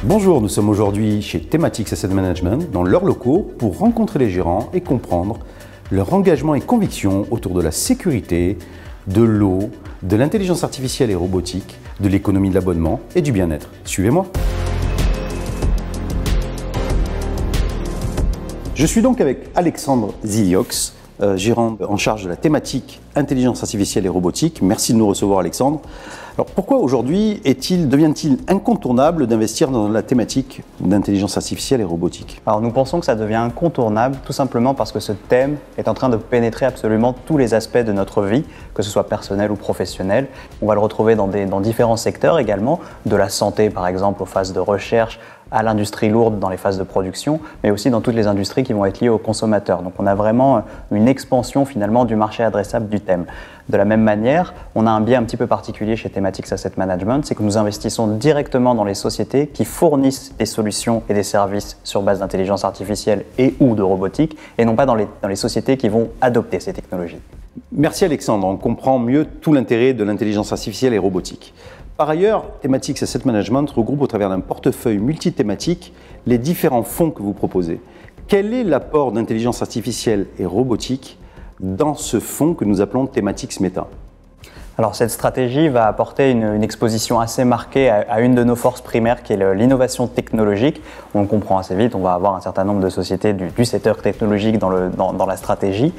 Bonjour, nous sommes aujourd'hui chez Thematics Asset Management dans leurs locaux pour rencontrer les gérants et comprendre leur engagement et conviction autour de la sécurité, de l'eau, de l'intelligence artificielle et robotique, de l'économie de l'abonnement et du bien-être. Suivez-moi. Je suis donc avec Alexandre Ziliox, gérant en charge de la thématique intelligence artificielle et robotique. Merci de nous recevoir, Alexandre. Alors pourquoi aujourd'hui devient-il incontournable d'investir dans la thématique d'intelligence artificielle et robotique? Alors nous pensons que ça devient incontournable tout simplement parce que ce thème est en train de pénétrer absolument tous les aspects de notre vie, que ce soit personnel ou professionnel. On va le retrouver dans différents secteurs également, de la santé par exemple aux phases de recherche, à l'industrie lourde dans les phases de production, mais aussi dans toutes les industries qui vont être liées aux consommateurs. Donc on a vraiment une expansion finalement du marché adressable du thème. De la même manière, on a un biais un petit peu particulier chez Thematics Asset Management, c'est que nous investissons directement dans les sociétés qui fournissent des solutions et des services sur base d'intelligence artificielle et ou de robotique, et non pas dans les sociétés qui vont adopter ces technologies. Merci Alexandre, on comprend mieux tout l'intérêt de l'intelligence artificielle et robotique. Par ailleurs, Thematics Asset Management regroupe au travers d'un portefeuille multithématique les différents fonds que vous proposez. Quel est l'apport d'intelligence artificielle et robotique dans ce fonds que nous appelons Thematics Meta? Alors cette stratégie va apporter une exposition assez marquée à une de nos forces primaires qui est l'innovation technologique. On le comprend assez vite, on va avoir un certain nombre de sociétés du secteur technologique dans la stratégie.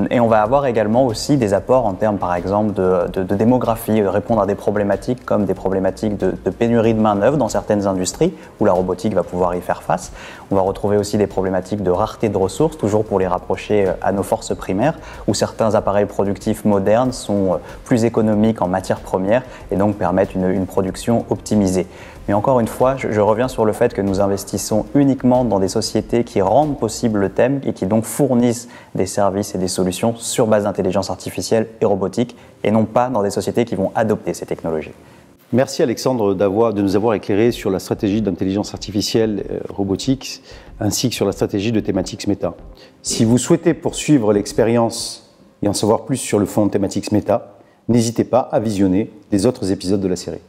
Et on va avoir également aussi des apports en termes par exemple de démographie, de répondre à des problématiques comme des problématiques de pénurie de main-d'œuvre dans certaines industries où la robotique va pouvoir y faire face. On va retrouver aussi des problématiques de rareté de ressources, toujours pour les rapprocher à nos forces primaires, où certains appareils productifs modernes sont plus économiques en matières premières et donc permettent une production optimisée. Mais encore une fois, je reviens sur le fait que nous investissons uniquement dans des sociétés qui rendent possible le thème et qui donc fournissent des services et des solutions sur base d'intelligence artificielle et robotique et non pas dans des sociétés qui vont adopter ces technologies. Merci Alexandre de nous avoir éclairé sur la stratégie d'intelligence artificielle robotique ainsi que sur la stratégie de Thematics Meta. Si vous souhaitez poursuivre l'expérience et en savoir plus sur le fonds Thematics Meta, n'hésitez pas à visionner les autres épisodes de la série.